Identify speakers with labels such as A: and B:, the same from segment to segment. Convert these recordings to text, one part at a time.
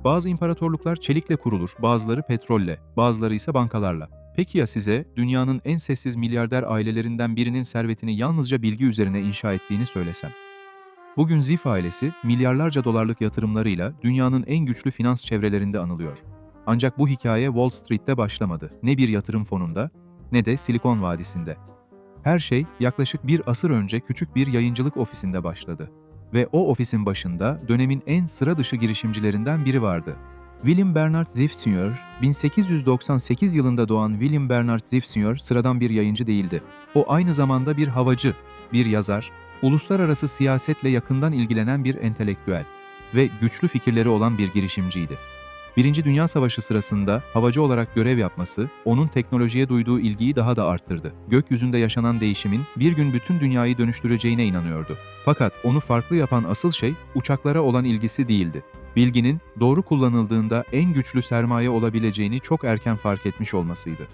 A: Bazı imparatorluklar çelikle kurulur, bazıları petrolle, bazıları ise bankalarla. Peki ya size dünyanın en sessiz milyarder ailelerinden birinin servetini yalnızca bilgi üzerine inşa ettiğini söylesem? Bugün Zif ailesi milyarlarca dolarlık yatırımlarıyla dünyanın en güçlü finans çevrelerinde anılıyor. Ancak bu hikaye Wall Street'te başlamadı. Ne bir yatırım fonunda ne de Silikon Vadisi'nde. Her şey yaklaşık bir asır önce küçük bir yayıncılık ofisinde başladı. Ve o ofisin başında dönemin en sıra dışı girişimcilerinden biri vardı. William Bernard Ziff Sr., 1898 yılında doğan William Bernard Ziff Sr. sıradan bir yayıncı değildi. O aynı zamanda bir havacı, bir yazar, uluslararası siyasetle yakından ilgilenen bir entelektüel ve güçlü fikirleri olan bir girişimciydi. Birinci Dünya Savaşı sırasında havacı olarak görev yapması, onun teknolojiye duyduğu ilgiyi daha da arttırdı. Gökyüzünde yaşanan değişimin bir gün bütün dünyayı dönüştüreceğine inanıyordu. Fakat onu farklı yapan asıl şey uçaklara olan ilgisi değildi. Bilginin doğru kullanıldığında en güçlü sermaye olabileceğini çok erken fark etmiş olmasıydı.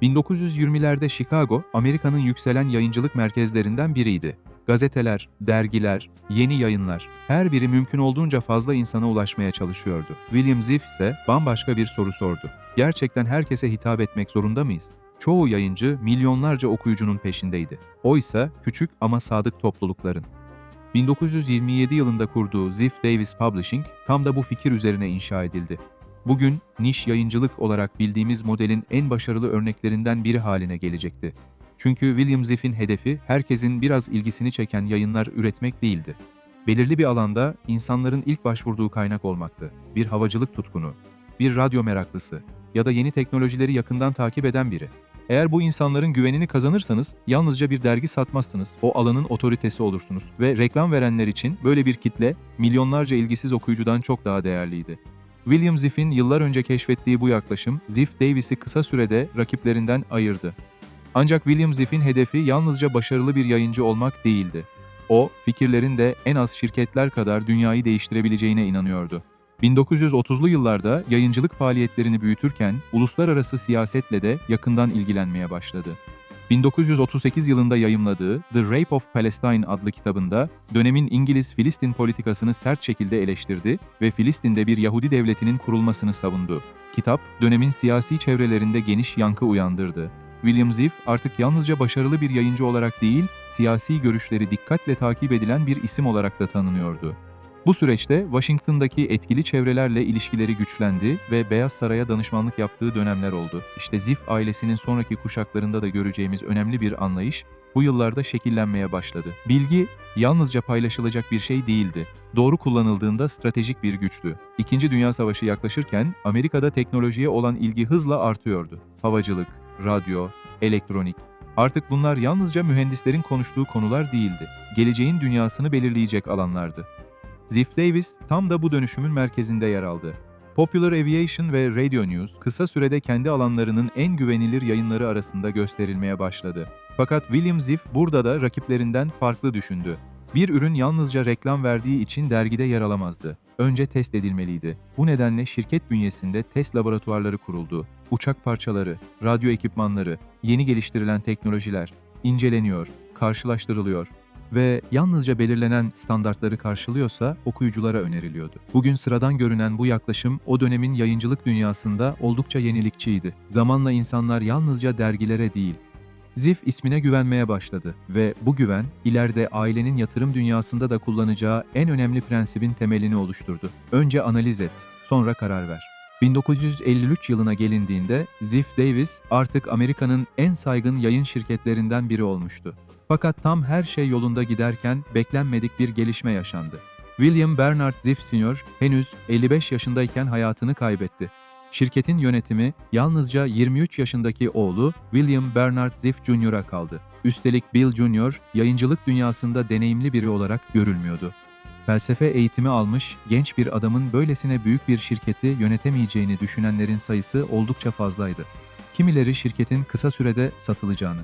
A: 1920'lerde Chicago, Amerika'nın yükselen yayıncılık merkezlerinden biriydi. Gazeteler, dergiler, yeni yayınlar, her biri mümkün olduğunca fazla insana ulaşmaya çalışıyordu. William Ziff ise bambaşka bir soru sordu. Gerçekten herkese hitap etmek zorunda mıyız? Çoğu yayıncı milyonlarca okuyucunun peşindeydi. Oysa küçük ama sadık toplulukların. 1927 yılında kurduğu Ziff Davis Publishing tam da bu fikir üzerine inşa edildi. Bugün niş yayıncılık olarak bildiğimiz modelin en başarılı örneklerinden biri haline gelecekti. Çünkü William Ziff'in hedefi herkesin biraz ilgisini çeken yayınlar üretmek değildi. Belirli bir alanda insanların ilk başvurduğu kaynak olmaktı. Bir havacılık tutkunu, bir radyo meraklısı ya da yeni teknolojileri yakından takip eden biri. Eğer bu insanların güvenini kazanırsanız yalnızca bir dergi satmazsınız, o alanın otoritesi olursunuz ve reklam verenler için böyle bir kitle milyonlarca ilgisiz okuyucudan çok daha değerliydi. William Ziff'in yıllar önce keşfettiği bu yaklaşım Ziff Davis'i kısa sürede rakiplerinden ayırdı. Ancak William Ziff'in hedefi yalnızca başarılı bir yayıncı olmak değildi. O, fikirlerin de en az şirketler kadar dünyayı değiştirebileceğine inanıyordu. 1930'lu yıllarda yayıncılık faaliyetlerini büyütürken uluslararası siyasetle de yakından ilgilenmeye başladı. 1938 yılında yayımladığı The Rape of Palestine adlı kitabında dönemin İngiliz-Filistin politikasını sert şekilde eleştirdi ve Filistin'de bir Yahudi devletinin kurulmasını savundu. Kitap, dönemin siyasi çevrelerinde geniş yankı uyandırdı. William Ziff artık yalnızca başarılı bir yayıncı olarak değil, siyasi görüşleri dikkatle takip edilen bir isim olarak da tanınıyordu. Bu süreçte Washington'daki etkili çevrelerle ilişkileri güçlendi ve Beyaz Saray'a danışmanlık yaptığı dönemler oldu. İşte Ziff ailesinin sonraki kuşaklarında da göreceğimiz önemli bir anlayış bu yıllarda şekillenmeye başladı. Bilgi yalnızca paylaşılacak bir şey değildi. Doğru kullanıldığında stratejik bir güçtü. İkinci Dünya Savaşı yaklaşırken Amerika'da teknolojiye olan ilgi hızla artıyordu. Havacılık, radyo, elektronik. Artık bunlar yalnızca mühendislerin konuştuğu konular değildi. Geleceğin dünyasını belirleyecek alanlardı. Ziff Davis tam da bu dönüşümün merkezinde yer aldı. Popular Aviation ve Radio News kısa sürede kendi alanlarının en güvenilir yayınları arasında gösterilmeye başladı. Fakat William Ziff burada da rakiplerinden farklı düşündü. Bir ürün yalnızca reklam verdiği için dergide yer alamazdı. Önce test edilmeliydi. Bu nedenle şirket bünyesinde test laboratuvarları kuruldu. Uçak parçaları, radyo ekipmanları, yeni geliştirilen teknolojiler inceleniyor, karşılaştırılıyor ve yalnızca belirlenen standartları karşılıyorsa okuyuculara öneriliyordu. Bugün sıradan görünen bu yaklaşım o dönemin yayıncılık dünyasında oldukça yenilikçiydi. Zamanla insanlar yalnızca dergilere değil, Ziff ismine güvenmeye başladı ve bu güven ileride ailenin yatırım dünyasında da kullanacağı en önemli prensibin temelini oluşturdu. Önce analiz et, sonra karar ver. 1953 yılına gelindiğinde Ziff Davis artık Amerika'nın en saygın yayın şirketlerinden biri olmuştu. Fakat tam her şey yolunda giderken beklenmedik bir gelişme yaşandı. William Bernard Ziff Sr. henüz 55 yaşındayken hayatını kaybetti. Şirketin yönetimi yalnızca 23 yaşındaki oğlu William Bernard Ziff Jr.'a kaldı. Üstelik Bill Jr. yayıncılık dünyasında deneyimli biri olarak görülmüyordu. Felsefe eğitimi almış genç bir adamın böylesine büyük bir şirketi yönetemeyeceğini düşünenlerin sayısı oldukça fazlaydı. Kimileri şirketin kısa sürede satılacağını,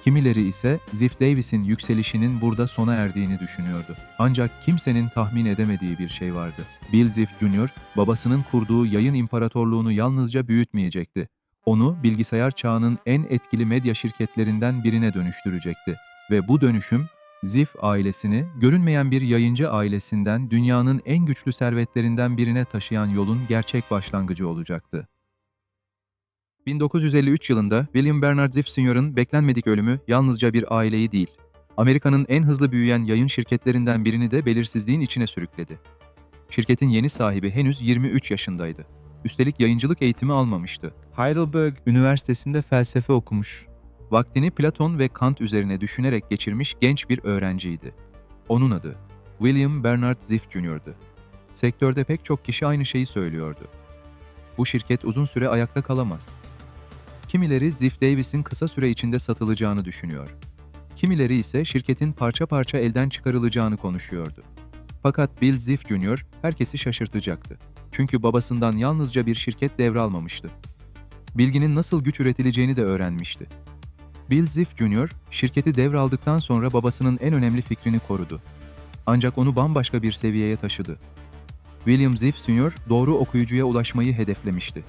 A: kimileri ise Ziff Davis'in yükselişinin burada sona erdiğini düşünüyordu. Ancak kimsenin tahmin edemediği bir şey vardı. Bill Ziff Jr., babasının kurduğu yayın imparatorluğunu yalnızca büyütmeyecekti. Onu bilgisayar çağının en etkili medya şirketlerinden birine dönüştürecekti. Ve bu dönüşüm Ziff ailesini, görünmeyen bir yayıncı ailesinden dünyanın en güçlü servetlerinden birine taşıyan yolun gerçek başlangıcı olacaktı. 1953 yılında William Bernard Ziff Sr.'ın beklenmedik ölümü yalnızca bir aileyi değil, Amerika'nın en hızlı büyüyen yayın şirketlerinden birini de belirsizliğin içine sürükledi. Şirketin yeni sahibi henüz 23 yaşındaydı. Üstelik yayıncılık eğitimi almamıştı. Heidelberg Üniversitesi'nde felsefe okumuş. Vaktini Platon ve Kant üzerine düşünerek geçirmiş genç bir öğrenciydi. Onun adı William Bernard Ziff Jr.'dı. Sektörde pek çok kişi aynı şeyi söylüyordu. Bu şirket uzun süre ayakta kalamaz. Kimileri Ziff Davis'in kısa süre içinde satılacağını düşünüyor. Kimileri ise şirketin parça parça elden çıkarılacağını konuşuyordu. Fakat Bill Ziff Jr. herkesi şaşırtacaktı. Çünkü babasından yalnızca bir şirket devralmamıştı. Bilginin nasıl güç üretileceğini de öğrenmişti. Bill Ziff Jr. şirketi devraldıktan sonra babasının en önemli fikrini korudu. Ancak onu bambaşka bir seviyeye taşıdı. William Ziff Sr. doğru okuyucuya ulaşmayı hedeflemişti.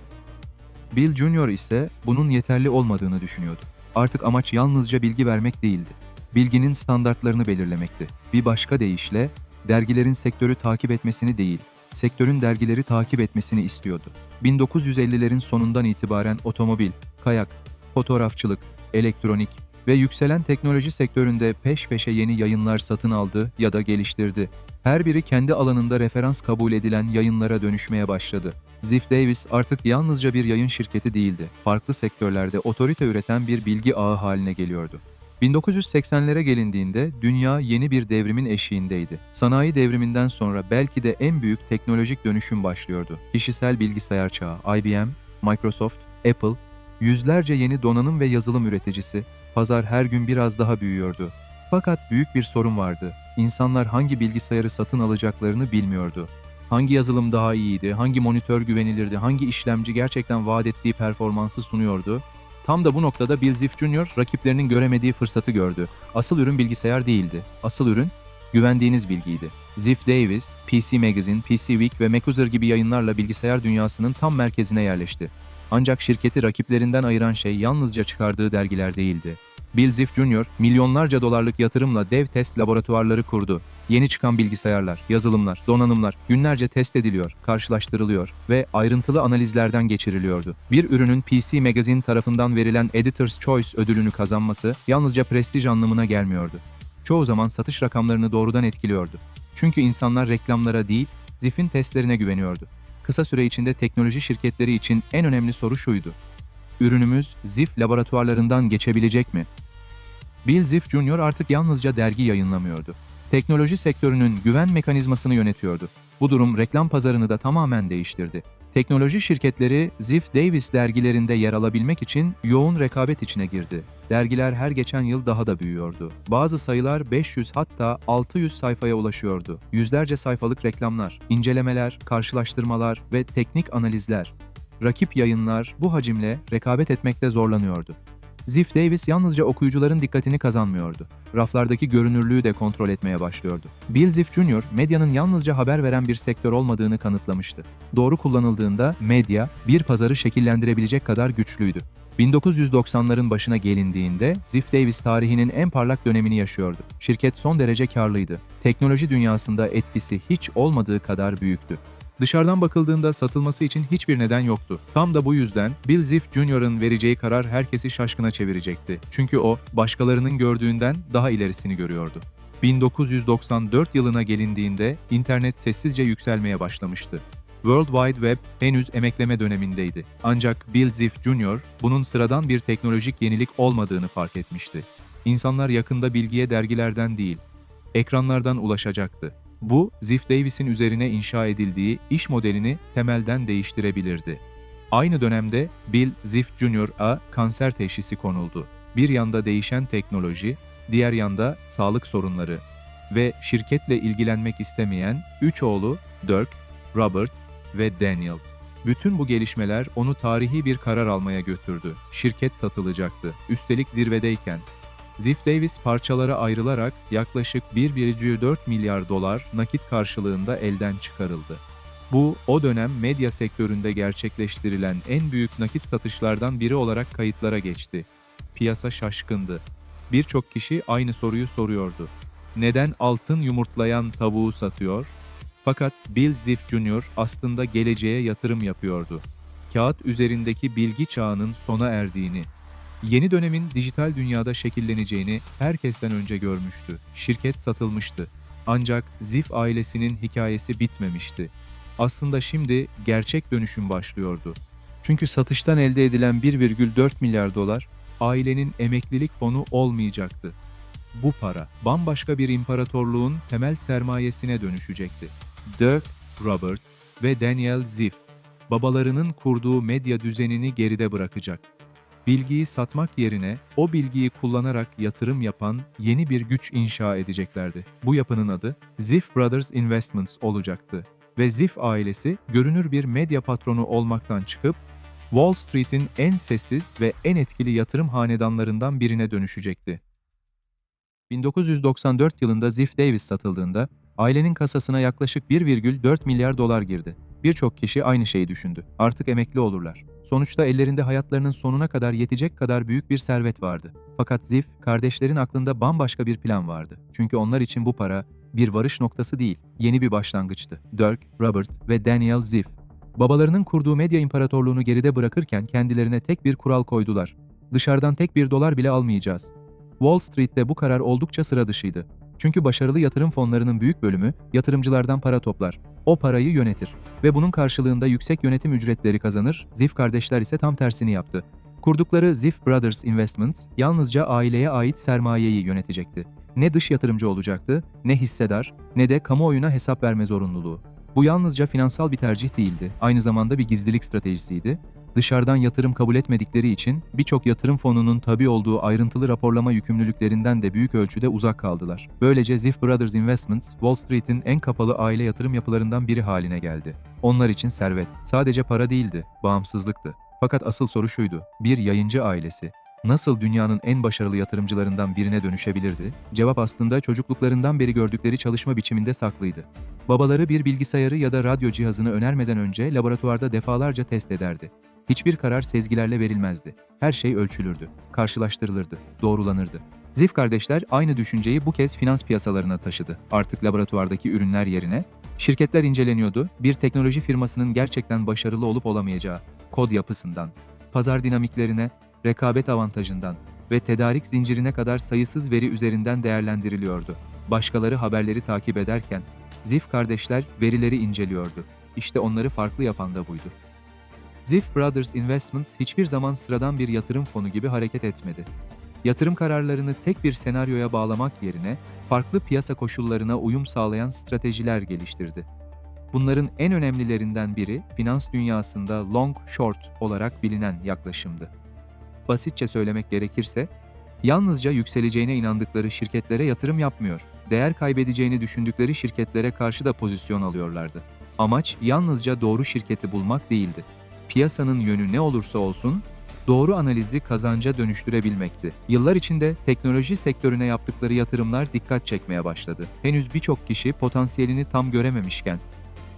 A: Bill Jr. ise bunun yeterli olmadığını düşünüyordu. Artık amaç yalnızca bilgi vermek değildi. Bilginin standartlarını belirlemekti. Bir başka deyişle, dergilerin sektörü takip etmesini değil, sektörün dergileri takip etmesini istiyordu. 1950'lerin sonundan itibaren otomobil, kayak, fotoğrafçılık, elektronik ve yükselen teknoloji sektöründe peş peşe yeni yayınlar satın aldı ya da geliştirdi. Her biri kendi alanında referans kabul edilen yayınlara dönüşmeye başladı. Ziff Davis artık yalnızca bir yayın şirketi değildi. Farklı sektörlerde otorite üreten bir bilgi ağı haline geliyordu. 1980'lere gelindiğinde dünya yeni bir devrimin eşiğindeydi. Sanayi devriminden sonra belki de en büyük teknolojik dönüşüm başlıyordu. Kişisel bilgisayar çağı, IBM, Microsoft, Apple, yüzlerce yeni donanım ve yazılım üreticisi, pazar her gün biraz daha büyüyordu. Fakat büyük bir sorun vardı. İnsanlar hangi bilgisayarı satın alacaklarını bilmiyordu. Hangi yazılım daha iyiydi, hangi monitör güvenilirdi, hangi işlemci gerçekten vaat ettiği performansı sunuyordu? Tam da bu noktada Bill Ziff Jr. rakiplerinin göremediği fırsatı gördü. Asıl ürün bilgisayar değildi. Asıl ürün güvendiğiniz bilgiydi. Ziff Davis, PC Magazine, PC Week ve MacUser gibi yayınlarla bilgisayar dünyasının tam merkezine yerleşti. Ancak şirketi rakiplerinden ayıran şey yalnızca çıkardığı dergiler değildi. Bill Ziff Jr. milyonlarca dolarlık yatırımla dev test laboratuvarları kurdu. Yeni çıkan bilgisayarlar, yazılımlar, donanımlar günlerce test ediliyor, karşılaştırılıyor ve ayrıntılı analizlerden geçiriliyordu. Bir ürünün PC Magazine tarafından verilen Editor's Choice ödülünü kazanması yalnızca prestij anlamına gelmiyordu. Çoğu zaman satış rakamlarını doğrudan etkiliyordu. Çünkü insanlar reklamlara değil, Ziff'in testlerine güveniyordu. Kısa süre içinde teknoloji şirketleri için en önemli soru şuydu: ürünümüz Ziff laboratuvarlarından geçebilecek mi? Bill Ziff Jr. artık yalnızca dergi yayınlamıyordu. Teknoloji sektörünün güven mekanizmasını yönetiyordu. Bu durum reklam pazarını da tamamen değiştirdi. Teknoloji şirketleri Ziff Davis dergilerinde yer alabilmek için yoğun rekabet içine girdi. Dergiler her geçen yıl daha da büyüyordu. Bazı sayılar 500 hatta 600 sayfaya ulaşıyordu. Yüzlerce sayfalık reklamlar, incelemeler, karşılaştırmalar ve teknik analizler. Rakip yayınlar bu hacimle rekabet etmekte zorlanıyordu. Ziff Davis yalnızca okuyucuların dikkatini kazanmıyordu. Raflardaki görünürlüğü de kontrol etmeye başlıyordu. Bill Ziff Jr. medyanın yalnızca haber veren bir sektör olmadığını kanıtlamıştı. Doğru kullanıldığında medya bir pazarı şekillendirebilecek kadar güçlüydü. 1990'ların başına gelindiğinde Ziff Davis tarihinin en parlak dönemini yaşıyordu. Şirket son derece karlıydı. Teknoloji dünyasında etkisi hiç olmadığı kadar büyüktü. Dışarıdan bakıldığında satılması için hiçbir neden yoktu. Tam da bu yüzden Bill Ziff Jr.'ın vereceği karar herkesi şaşkına çevirecekti. Çünkü o, başkalarının gördüğünden daha ilerisini görüyordu. 1994 yılına gelindiğinde internet sessizce yükselmeye başlamıştı. World Wide Web henüz emekleme dönemindeydi. Ancak Bill Ziff Jr. bunun sıradan bir teknolojik yenilik olmadığını fark etmişti. İnsanlar yakında bilgiye dergilerden değil, ekranlardan ulaşacaktı. Bu, Ziff Davis'in üzerine inşa edildiği iş modelini temelden değiştirebilirdi. Aynı dönemde Bill Ziff Jr.'a kanser teşhisi konuldu. Bir yanda değişen teknoloji, diğer yanda sağlık sorunları ve şirketle ilgilenmek istemeyen 3 oğlu Dirk, Robert ve Daniel. Bütün bu gelişmeler onu tarihi bir karar almaya götürdü. Şirket satılacaktı, üstelik zirvedeyken. Ziff Davis parçalara ayrılarak yaklaşık 1,4 milyar dolar nakit karşılığında elden çıkarıldı. Bu, o dönem medya sektöründe gerçekleştirilen en büyük nakit satışlardan biri olarak kayıtlara geçti. Piyasa şaşkındı. Birçok kişi aynı soruyu soruyordu. Neden altın yumurtlayan tavuğu satıyor? Fakat Bill Ziff Jr. aslında geleceğe yatırım yapıyordu. Kağıt üzerindeki bilgi çağının sona erdiğini, yeni dönemin dijital dünyada şekilleneceğini herkesten önce görmüştü. Şirket satılmıştı. Ancak Ziff ailesinin hikayesi bitmemişti. Aslında şimdi gerçek dönüşüm başlıyordu. Çünkü satıştan elde edilen 1,4 milyar dolar ailenin emeklilik fonu olmayacaktı. Bu para bambaşka bir imparatorluğun temel sermayesine dönüşecekti. Dirk, Robert ve Daniel Ziff, babalarının kurduğu medya düzenini geride bırakacak. Bilgiyi satmak yerine o bilgiyi kullanarak yatırım yapan yeni bir güç inşa edeceklerdi. Bu yapının adı Ziff Brothers Investments olacaktı ve Ziff ailesi görünür bir medya patronu olmaktan çıkıp Wall Street'in en sessiz ve en etkili yatırım hanedanlarından birine dönüşecekti. 1994 yılında Ziff Davis satıldığında ailenin kasasına yaklaşık 1,4 milyar dolar girdi. Birçok kişi aynı şeyi düşündü. Artık emekli olurlar. Sonuçta ellerinde hayatlarının sonuna kadar yetecek kadar büyük bir servet vardı. Fakat Ziff, kardeşlerin aklında bambaşka bir plan vardı. Çünkü onlar için bu para bir varış noktası değil, yeni bir başlangıçtı. Dirk, Robert ve Daniel Ziff, babalarının kurduğu medya imparatorluğunu geride bırakırken kendilerine tek bir kural koydular. Dışarıdan tek bir dolar bile almayacağız. Wall Street'te bu karar oldukça sıra dışıydı. Çünkü başarılı yatırım fonlarının büyük bölümü yatırımcılardan para toplar. O parayı yönetir ve bunun karşılığında yüksek yönetim ücretleri kazanır. Ziff kardeşler ise tam tersini yaptı. Kurdukları Ziff Brothers Investments yalnızca aileye ait sermayeyi yönetecekti. Ne dış yatırımcı olacaktı, ne hissedar, ne de kamuoyuna hesap verme zorunluluğu. Bu yalnızca finansal bir tercih değildi, aynı zamanda bir gizlilik stratejisiydi. Dışarıdan yatırım kabul etmedikleri için birçok yatırım fonunun tabi olduğu ayrıntılı raporlama yükümlülüklerinden de büyük ölçüde uzak kaldılar. Böylece Ziff Brothers Investments, Wall Street'in en kapalı aile yatırım yapılarından biri haline geldi. Onlar için servet sadece para değildi, bağımsızlıktı. Fakat asıl soru şuydu: bir yayıncı ailesi nasıl dünyanın en başarılı yatırımcılarından birine dönüşebilirdi? Cevap aslında çocukluklarından beri gördükleri çalışma biçiminde saklıydı. Babaları bir bilgisayarı ya da radyo cihazını önermeden önce laboratuvarda defalarca test ederdi. Hiçbir karar sezgilerle verilmezdi. Her şey ölçülürdü, karşılaştırılırdı, doğrulanırdı. Ziff kardeşler aynı düşünceyi bu kez finans piyasalarına taşıdı. Artık laboratuvardaki ürünler yerine şirketler inceleniyordu. Bir teknoloji firmasının gerçekten başarılı olup olamayacağı, kod yapısından, pazar dinamiklerine, rekabet avantajından ve tedarik zincirine kadar sayısız veri üzerinden değerlendiriliyordu. Başkaları haberleri takip ederken Ziff kardeşler verileri inceliyordu. İşte onları farklı yapan da buydu. Ziff Brothers Investments hiçbir zaman sıradan bir yatırım fonu gibi hareket etmedi. Yatırım kararlarını tek bir senaryoya bağlamak yerine farklı piyasa koşullarına uyum sağlayan stratejiler geliştirdi. Bunların en önemlilerinden biri finans dünyasında long short olarak bilinen yaklaşımdı. Basitçe söylemek gerekirse, yalnızca yükseleceğine inandıkları şirketlere yatırım yapmıyor, değer kaybedeceğini düşündükleri şirketlere karşı da pozisyon alıyorlardı. Amaç yalnızca doğru şirketi bulmak değildi. Piyasanın yönü ne olursa olsun, doğru analizi kazanca dönüştürebilmekti. Yıllar içinde teknoloji sektörüne yaptıkları yatırımlar dikkat çekmeye başladı. Henüz birçok kişi potansiyelini tam görememişken,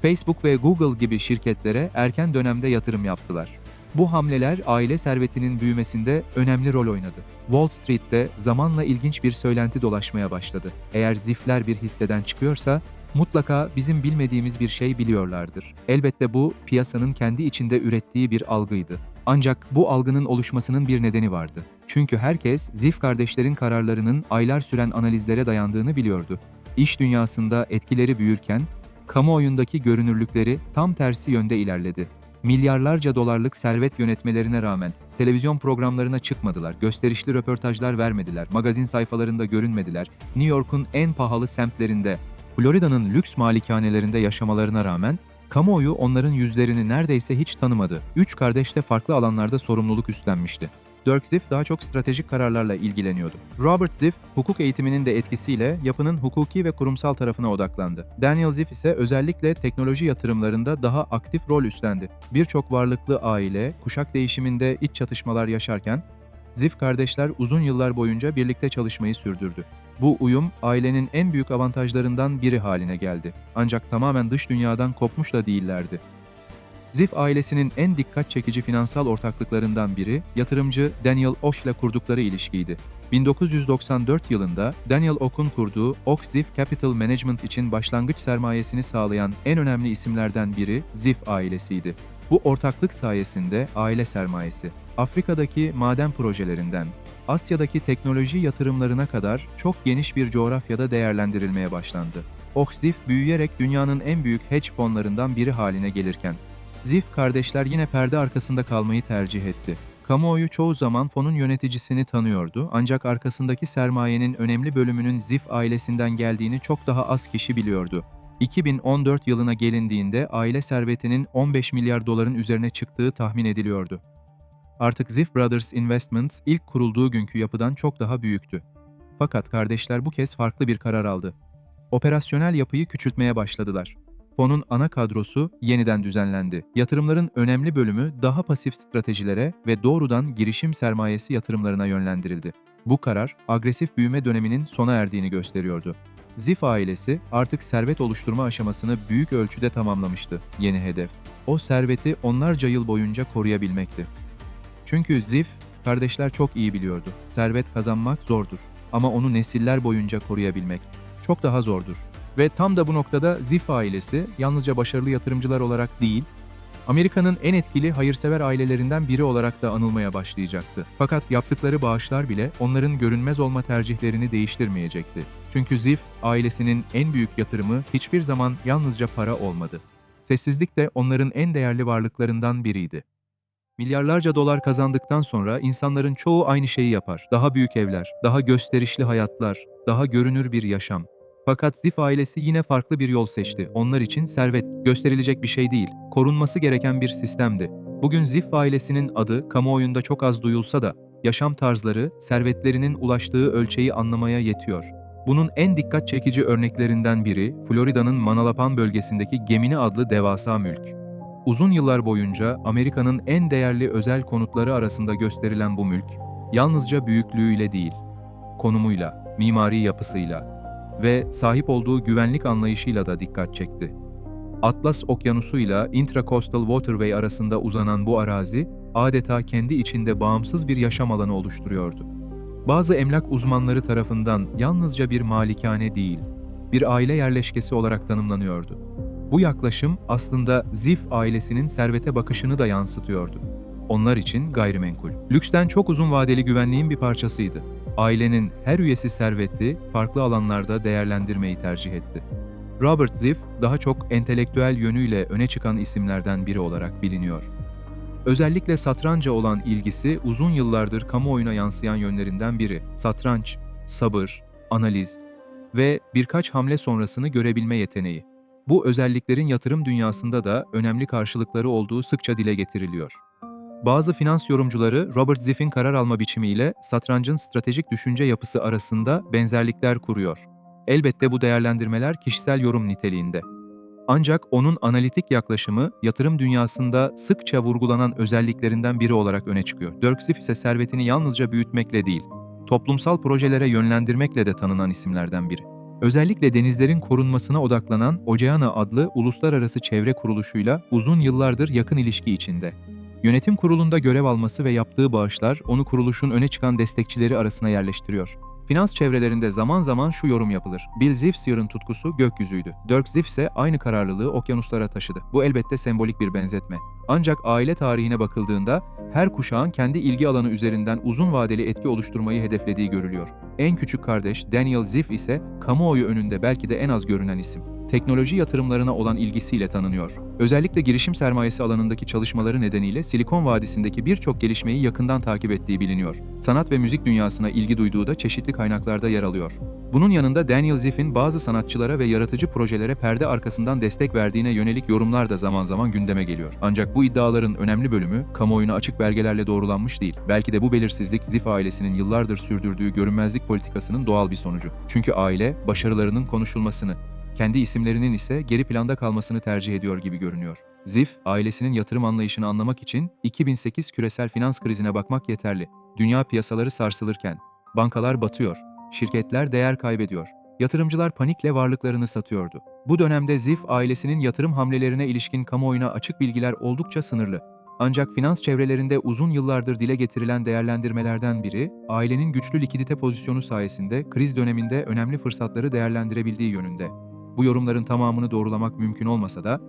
A: Facebook ve Google gibi şirketlere erken dönemde yatırım yaptılar. Bu hamleler aile servetinin büyümesinde önemli rol oynadı. Wall Street'te zamanla ilginç bir söylenti dolaşmaya başladı. Eğer Ziff'ler bir hisseden çıkıyorsa, mutlaka bizim bilmediğimiz bir şey biliyorlardır. Elbette bu, piyasanın kendi içinde ürettiği bir algıydı. Ancak bu algının oluşmasının bir nedeni vardı. Çünkü herkes Ziff kardeşlerin kararlarının aylar süren analizlere dayandığını biliyordu. İş dünyasında etkileri büyürken, kamuoyundaki görünürlükleri tam tersi yönde ilerledi. Milyarlarca dolarlık servet yönetmelerine rağmen televizyon programlarına çıkmadılar, gösterişli röportajlar vermediler, magazin sayfalarında görünmediler, New York'un en pahalı semtlerinde, Florida'nın lüks malikanelerinde yaşamalarına rağmen kamuoyu onların yüzlerini neredeyse hiç tanımadı. Üç kardeş de farklı alanlarda sorumluluk üstlenmişti. Dirk Ziff daha çok stratejik kararlarla ilgileniyordu. Robert Ziff, hukuk eğitiminin de etkisiyle yapının hukuki ve kurumsal tarafına odaklandı. Daniel Ziff ise özellikle teknoloji yatırımlarında daha aktif rol üstlendi. Birçok varlıklı aile, kuşak değişiminde iç çatışmalar yaşarken, Ziff kardeşler uzun yıllar boyunca birlikte çalışmayı sürdürdü. Bu uyum, ailenin en büyük avantajlarından biri haline geldi. Ancak tamamen dış dünyadan kopmuş da değillerdi. Ziff ailesinin en dikkat çekici finansal ortaklıklarından biri, yatırımcı Daniel Osh ile kurdukları ilişkiydi. 1994 yılında Daniel Ok'un kurduğu Ok Ziff Capital Management için başlangıç sermayesini sağlayan en önemli isimlerden biri Ziff ailesiydi. Bu ortaklık sayesinde aile sermayesi, Afrika'daki maden projelerinden, Asya'daki teknoloji yatırımlarına kadar çok geniş bir coğrafyada değerlendirilmeye başlandı. Ok Ziff büyüyerek dünyanın en büyük hedge fonlarından biri haline gelirken, Ziff kardeşler yine perde arkasında kalmayı tercih etti. Kamuoyu çoğu zaman fonun yöneticisini tanıyordu, ancak arkasındaki sermayenin önemli bölümünün Ziff ailesinden geldiğini çok daha az kişi biliyordu. 2014 yılına gelindiğinde aile servetinin 15 milyar doların üzerine çıktığı tahmin ediliyordu. Artık Ziff Brothers Investments ilk kurulduğu günkü yapıdan çok daha büyüktü. Fakat kardeşler bu kez farklı bir karar aldı. Operasyonel yapıyı küçültmeye başladılar. Fonun ana kadrosu yeniden düzenlendi. Yatırımların önemli bölümü daha pasif stratejilere ve doğrudan girişim sermayesi yatırımlarına yönlendirildi. Bu karar, agresif büyüme döneminin sona erdiğini gösteriyordu. Ziff ailesi artık servet oluşturma aşamasını büyük ölçüde tamamlamıştı. Yeni hedef, o serveti onlarca yıl boyunca koruyabilmekti. Çünkü Ziff, kardeşler çok iyi biliyordu. Servet kazanmak zordur ama onu nesiller boyunca koruyabilmek çok daha zordur. Ve tam da bu noktada Ziff ailesi yalnızca başarılı yatırımcılar olarak değil, Amerika'nın en etkili hayırsever ailelerinden biri olarak da anılmaya başlayacaktı. Fakat yaptıkları bağışlar bile onların görünmez olma tercihlerini değiştirmeyecekti. Çünkü Ziff ailesinin en büyük yatırımı hiçbir zaman yalnızca para olmadı. Sessizlik de onların en değerli varlıklarından biriydi. Milyarlarca dolar kazandıktan sonra insanların çoğu aynı şeyi yapar. Daha büyük evler, daha gösterişli hayatlar, daha görünür bir yaşam. Fakat Ziff ailesi yine farklı bir yol seçti. Onlar için servet gösterilecek bir şey değil, korunması gereken bir sistemdi. Bugün Ziff ailesinin adı kamuoyunda çok az duyulsa da yaşam tarzları servetlerinin ulaştığı ölçeği anlamaya yetiyor. Bunun en dikkat çekici örneklerinden biri Florida'nın Manalapan bölgesindeki Gemini adlı devasa mülk. Uzun yıllar boyunca Amerika'nın en değerli özel konutları arasında gösterilen bu mülk, yalnızca büyüklüğüyle değil, konumuyla, mimari yapısıyla ve sahip olduğu güvenlik anlayışıyla da dikkat çekti. Atlas Okyanusu ile Intracoastal Waterway arasında uzanan bu arazi, adeta kendi içinde bağımsız bir yaşam alanı oluşturuyordu. Bazı emlak uzmanları tarafından yalnızca bir malikane değil, bir aile yerleşkesi olarak tanımlanıyordu. Bu yaklaşım aslında Ziff ailesinin servete bakışını da yansıtıyordu. Onlar için gayrimenkul, lüksten çok uzun vadeli güvenliğin bir parçasıydı. Ailenin her üyesi serveti farklı alanlarda değerlendirmeyi tercih etti. Robert Ziff, daha çok entelektüel yönüyle öne çıkan isimlerden biri olarak biliniyor. Özellikle satranca olan ilgisi uzun yıllardır kamuoyuna yansıyan yönlerinden biri. Satranç, sabır, analiz ve birkaç hamle sonrasını görebilme yeteneği. Bu özelliklerin yatırım dünyasında da önemli karşılıkları olduğu sıkça dile getiriliyor. Bazı finans yorumcuları Robert Ziff'in karar alma biçimiyle satrancın stratejik düşünce yapısı arasında benzerlikler kuruyor. Elbette bu değerlendirmeler kişisel yorum niteliğinde. Ancak onun analitik yaklaşımı yatırım dünyasında sıkça vurgulanan özelliklerinden biri olarak öne çıkıyor. Dirk Ziff ise servetini yalnızca büyütmekle değil, toplumsal projelere yönlendirmekle de tanınan isimlerden biri. Özellikle denizlerin korunmasına odaklanan Oceana adlı uluslararası çevre kuruluşuyla uzun yıllardır yakın ilişki içinde. Yönetim kurulunda görev alması ve yaptığı bağışlar onu kuruluşun öne çıkan destekçileri arasına yerleştiriyor. Finans çevrelerinde zaman zaman şu yorum yapılır: Bill Ziff'in tutkusu gökyüzüydü. Dirk Ziff ise aynı kararlılığı okyanuslara taşıdı. Bu elbette sembolik bir benzetme. Ancak aile tarihine bakıldığında her kuşağın kendi ilgi alanı üzerinden uzun vadeli etki oluşturmayı hedeflediği görülüyor. En küçük kardeş Daniel Ziff ise kamuoyu önünde belki de en az görünen isim. Teknoloji yatırımlarına olan ilgisiyle tanınıyor. Özellikle girişim sermayesi alanındaki çalışmaları nedeniyle Silikon Vadisi'ndeki birçok gelişmeyi yakından takip ettiği biliniyor. Sanat ve müzik dünyasına ilgi duyduğu da çeşitli kaynaklarda yer alıyor. Bunun yanında Daniel Ziff'in bazı sanatçılara ve yaratıcı projelere perde arkasından destek verdiğine yönelik yorumlar da zaman zaman gündeme geliyor. Ancak bu iddiaların önemli bölümü kamuoyuna açık belgelerle doğrulanmış değil. Belki de bu belirsizlik Ziff ailesinin yıllardır sürdürdüğü görünmezlik politikasının doğal bir sonucu. Çünkü aile başarılarının konuşulmasını, kendi isimlerinin ise geri planda kalmasını tercih ediyor gibi görünüyor. Ziff, ailesinin yatırım anlayışını anlamak için 2008 küresel finans krizine bakmak yeterli. Dünya piyasaları sarsılırken, bankalar batıyor, şirketler değer kaybediyor, yatırımcılar panikle varlıklarını satıyordu. Bu dönemde Ziff ailesinin yatırım hamlelerine ilişkin kamuoyuna açık bilgiler oldukça sınırlı. Ancak finans çevrelerinde uzun yıllardır dile getirilen değerlendirmelerden biri, ailenin güçlü likidite pozisyonu sayesinde kriz döneminde önemli fırsatları değerlendirebildiği yönünde. Bu yorumların tamamını doğrulamak mümkün olmasa da,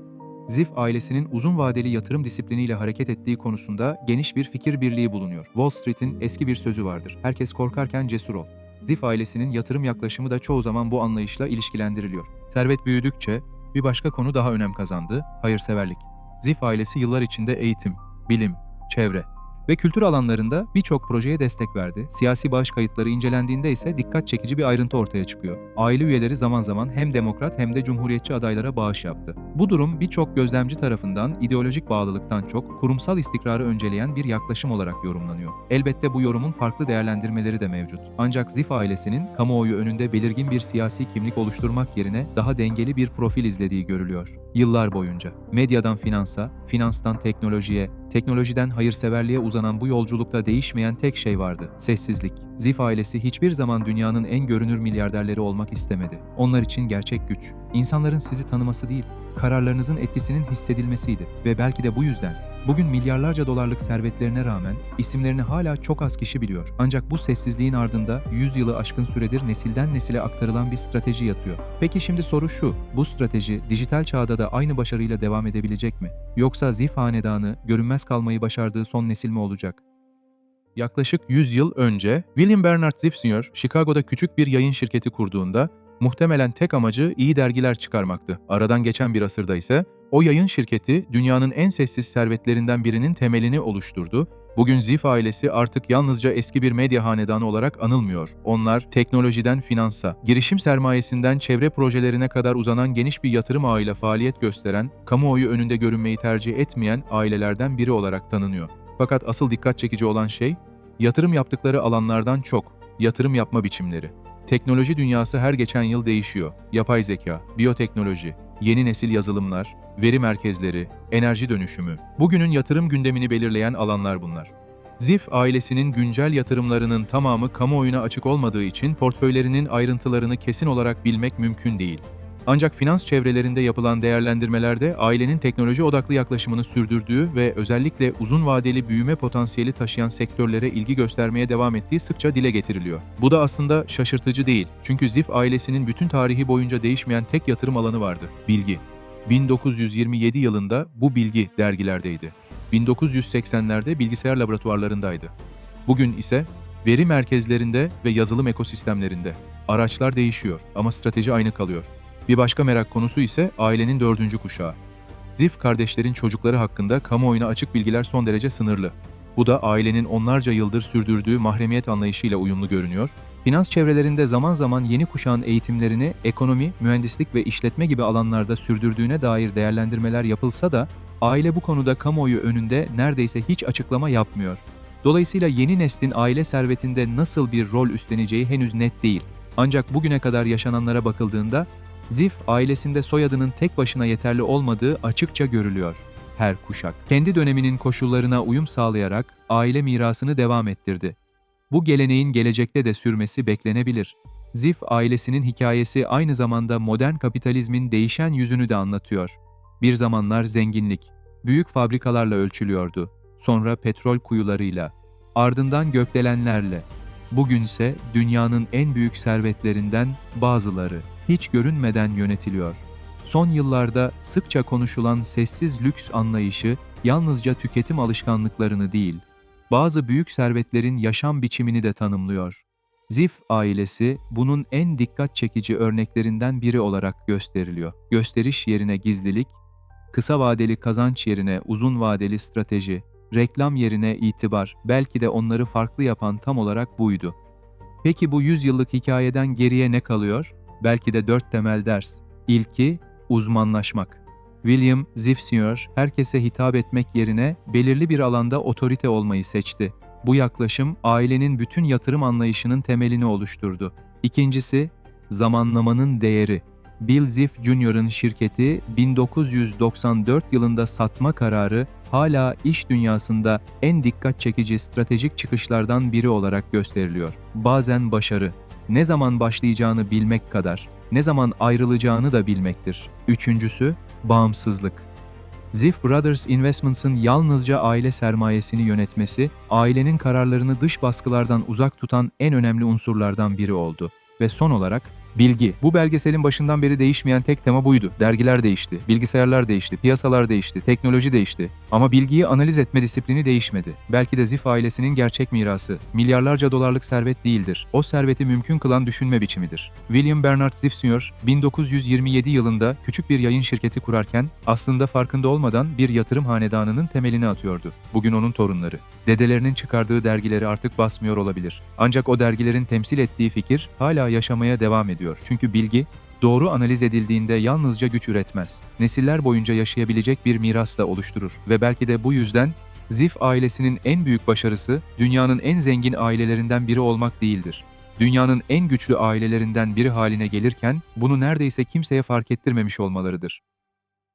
A: Ziff ailesinin uzun vadeli yatırım disipliniyle hareket ettiği konusunda geniş bir fikir birliği bulunuyor. Wall Street'in eski bir sözü vardır: "Herkes korkarken cesur ol." Ziff ailesinin yatırım yaklaşımı da çoğu zaman bu anlayışla ilişkilendiriliyor. Servet büyüdükçe bir başka konu daha önem kazandı: hayırseverlik. Ziff ailesi yıllar içinde eğitim, bilim, çevre ve kültür alanlarında birçok projeye destek verdi. Siyasi bağış kayıtları incelendiğinde ise dikkat çekici bir ayrıntı ortaya çıkıyor. Aile üyeleri zaman zaman hem demokrat hem de cumhuriyetçi adaylara bağış yaptı. Bu durum birçok gözlemci tarafından ideolojik bağlılıktan çok kurumsal istikrarı önceleyen bir yaklaşım olarak yorumlanıyor. Elbette bu yorumun farklı değerlendirmeleri de mevcut. Ancak Ziff ailesinin kamuoyu önünde belirgin bir siyasi kimlik oluşturmak yerine daha dengeli bir profil izlediği görülüyor. Yıllar boyunca medyadan finansa, finanstan teknolojiye, teknolojiden hayırseverliğe uzanan bu yolculukta değişmeyen tek şey vardı: sessizlik. Ziff ailesi hiçbir zaman dünyanın en görünür milyarderleri olmak istemedi. Onlar için gerçek güç, insanların sizi tanıması değil, kararlarınızın etkisinin hissedilmesiydi. Ve belki de bu yüzden bugün milyarlarca dolarlık servetlerine rağmen isimlerini hala çok az kişi biliyor. Ancak bu sessizliğin ardında 100 yılı aşkın süredir nesilden nesile aktarılan bir strateji yatıyor. Peki şimdi soru şu: bu strateji dijital çağda da aynı başarıyla devam edebilecek mi? Yoksa Ziff hanedanı görünmez kalmayı başardığı son nesil mi olacak? Yaklaşık 100 yıl önce William Bernard Ziff Sr. Chicago'da küçük bir yayın şirketi kurduğunda muhtemelen tek amacı iyi dergiler çıkarmaktı. Aradan geçen bir asırda ise o yayın şirketi dünyanın en sessiz servetlerinden birinin temelini oluşturdu. Bugün Ziff ailesi artık yalnızca eski bir medya hanedanı olarak anılmıyor. Onlar teknolojiden finansa, girişim sermayesinden çevre projelerine kadar uzanan geniş bir yatırım ağıyla faaliyet gösteren, kamuoyu önünde görünmeyi tercih etmeyen ailelerden biri olarak tanınıyor. Fakat asıl dikkat çekici olan şey, yatırım yaptıkları alanlardan çok, yatırım yapma biçimleri. Teknoloji dünyası her geçen yıl değişiyor. Yapay zeka, biyoteknoloji, yeni nesil yazılımlar, veri merkezleri, enerji dönüşümü. Bugünün yatırım gündemini belirleyen alanlar bunlar. Ziff ailesinin güncel yatırımlarının tamamı kamuoyuna açık olmadığı için portföylerinin ayrıntılarını kesin olarak bilmek mümkün değil. Ancak finans çevrelerinde yapılan değerlendirmelerde ailenin teknoloji odaklı yaklaşımını sürdürdüğü ve özellikle uzun vadeli büyüme potansiyeli taşıyan sektörlere ilgi göstermeye devam ettiği sıkça dile getiriliyor. Bu da aslında şaşırtıcı değil. Çünkü Ziff ailesinin bütün tarihi boyunca değişmeyen tek yatırım alanı vardı: bilgi. 1927 yılında bu bilgi dergilerdeydi. 1980'lerde bilgisayar laboratuvarlarındaydı. Bugün ise veri merkezlerinde ve yazılım ekosistemlerinde. Araçlar değişiyor ama strateji aynı kalıyor. Bir başka merak konusu ise ailenin 4. kuşağı. Ziff kardeşlerin çocukları hakkında kamuoyuna açık bilgiler son derece sınırlı. Bu da ailenin onlarca yıldır sürdürdüğü mahremiyet anlayışıyla uyumlu görünüyor. Finans çevrelerinde zaman zaman yeni kuşağın eğitimlerini ekonomi, mühendislik ve işletme gibi alanlarda sürdürdüğüne dair değerlendirmeler yapılsa da aile bu konuda kamuoyu önünde neredeyse hiç açıklama yapmıyor. Dolayısıyla yeni neslin aile servetinde nasıl bir rol üstleneceği henüz net değil. Ancak bugüne kadar yaşananlara bakıldığında Ziff ailesinde soyadının tek başına yeterli olmadığı açıkça görülüyor. Her kuşak kendi döneminin koşullarına uyum sağlayarak aile mirasını devam ettirdi. Bu geleneğin gelecekte de sürmesi beklenebilir. Ziff ailesinin hikayesi aynı zamanda modern kapitalizmin değişen yüzünü de anlatıyor. Bir zamanlar zenginlik büyük fabrikalarla ölçülüyordu. Sonra petrol kuyularıyla, ardından gökdelenlerle. Bugünse dünyanın en büyük servetlerinden bazıları hiç görünmeden yönetiliyor. Son yıllarda sıkça konuşulan sessiz lüks anlayışı yalnızca tüketim alışkanlıklarını değil, bazı büyük servetlerin yaşam biçimini de tanımlıyor. Ziff ailesi bunun en dikkat çekici örneklerinden biri olarak gösteriliyor. Gösteriş yerine gizlilik, kısa vadeli kazanç yerine uzun vadeli strateji, reklam yerine itibar, belki de onları farklı yapan tam olarak buydu. Peki bu 100 yıllık hikayeden geriye ne kalıyor? Belki de 4 temel ders. İlki, uzmanlaşmak. William Ziff Sr. herkese hitap etmek yerine belirli bir alanda otorite olmayı seçti. Bu yaklaşım ailenin bütün yatırım anlayışının temelini oluşturdu. İkincisi, zamanlamanın değeri. Bill Ziff Jr.'ın şirketi 1994 yılında satma kararı hala iş dünyasında en dikkat çekici stratejik çıkışlardan biri olarak gösteriliyor. Bazen başarı, ne zaman başlayacağını bilmek kadar ne zaman ayrılacağını da bilmektir. Üçüncüsü, bağımsızlık. Ziff Brothers Investments'ın yalnızca aile sermayesini yönetmesi, ailenin kararlarını dış baskılardan uzak tutan en önemli unsurlardan biri oldu. Ve son olarak, bilgi. Bu belgeselin başından beri değişmeyen tek tema buydu. Dergiler değişti, bilgisayarlar değişti, piyasalar değişti, teknoloji değişti. Ama bilgiyi analiz etme disiplini değişmedi. Belki de Ziff ailesinin gerçek mirası, milyarlarca dolarlık servet değildir. O serveti mümkün kılan düşünme biçimidir. William Bernard Ziff Sr. 1927 yılında küçük bir yayın şirketi kurarken aslında farkında olmadan bir yatırım hanedanının temelini atıyordu. Bugün onun torunları. Dedelerinin çıkardığı dergileri artık basmıyor olabilir. Ancak o dergilerin temsil ettiği fikir hala yaşamaya devam ediyor. Çünkü bilgi, doğru analiz edildiğinde yalnızca güç üretmez. Nesiller boyunca yaşayabilecek bir miras da oluşturur. Ve belki de bu yüzden Ziff ailesinin en büyük başarısı, dünyanın en zengin ailelerinden biri olmak değildir. Dünyanın en güçlü ailelerinden biri haline gelirken, bunu neredeyse kimseye fark ettirmemiş olmalarıdır.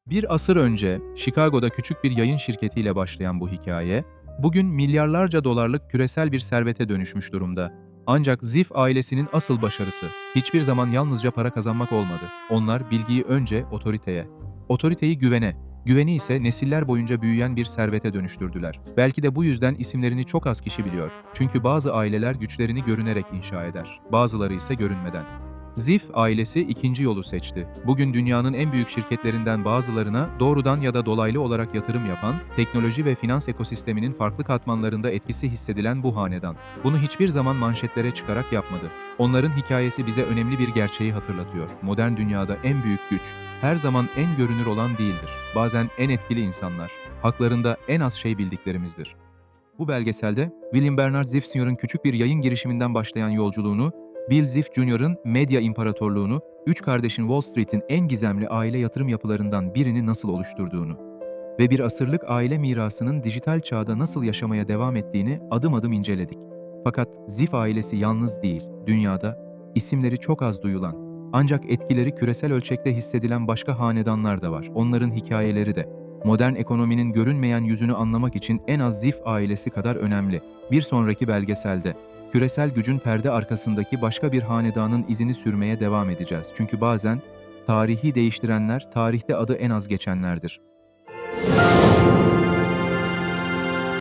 A: Bir asır önce Chicago'da küçük bir yayın şirketiyle başlayan bu hikaye, bugün milyarlarca dolarlık küresel bir servete dönüşmüş durumda. Ancak Ziff ailesinin asıl başarısı hiçbir zaman yalnızca para kazanmak olmadı. Onlar bilgiyi önce otoriteye, otoriteyi güvene, güveni ise nesiller boyunca büyüyen bir servete dönüştürdüler. Belki de bu yüzden isimlerini çok az kişi biliyor. Çünkü bazı aileler güçlerini görünerek inşa eder, bazıları ise görünmeden. Ziff ailesi ikinci yolu seçti. Bugün dünyanın en büyük şirketlerinden bazılarına doğrudan ya da dolaylı olarak yatırım yapan, teknoloji ve finans ekosisteminin farklı katmanlarında etkisi hissedilen bu hanedan. Bunu hiçbir zaman manşetlere çıkarak yapmadı. Onların hikayesi bize önemli bir gerçeği hatırlatıyor. Modern dünyada en büyük güç, her zaman en görünür olan değildir. Bazen en etkili insanlar, haklarında en az şey bildiklerimizdir. Bu belgeselde, William Bernard Ziff Sr.'ın küçük bir yayın girişiminden başlayan yolculuğunu, Bill Ziff Jr.'ın medya imparatorluğunu, üç kardeşin Wall Street'in en gizemli aile yatırım yapılarından birini nasıl oluşturduğunu ve bir asırlık aile mirasının dijital çağda nasıl yaşamaya devam ettiğini adım adım inceledik. Fakat Ziff ailesi yalnız değil, dünyada isimleri çok az duyulan, ancak etkileri küresel ölçekte hissedilen başka hanedanlar da var. Onların hikayeleri de modern ekonominin görünmeyen yüzünü anlamak için en az Ziff ailesi kadar önemli. Bir sonraki belgeselde küresel gücün perde arkasındaki başka bir hanedanın izini sürmeye devam edeceğiz. Çünkü bazen tarihi değiştirenler tarihte adı en az geçenlerdir.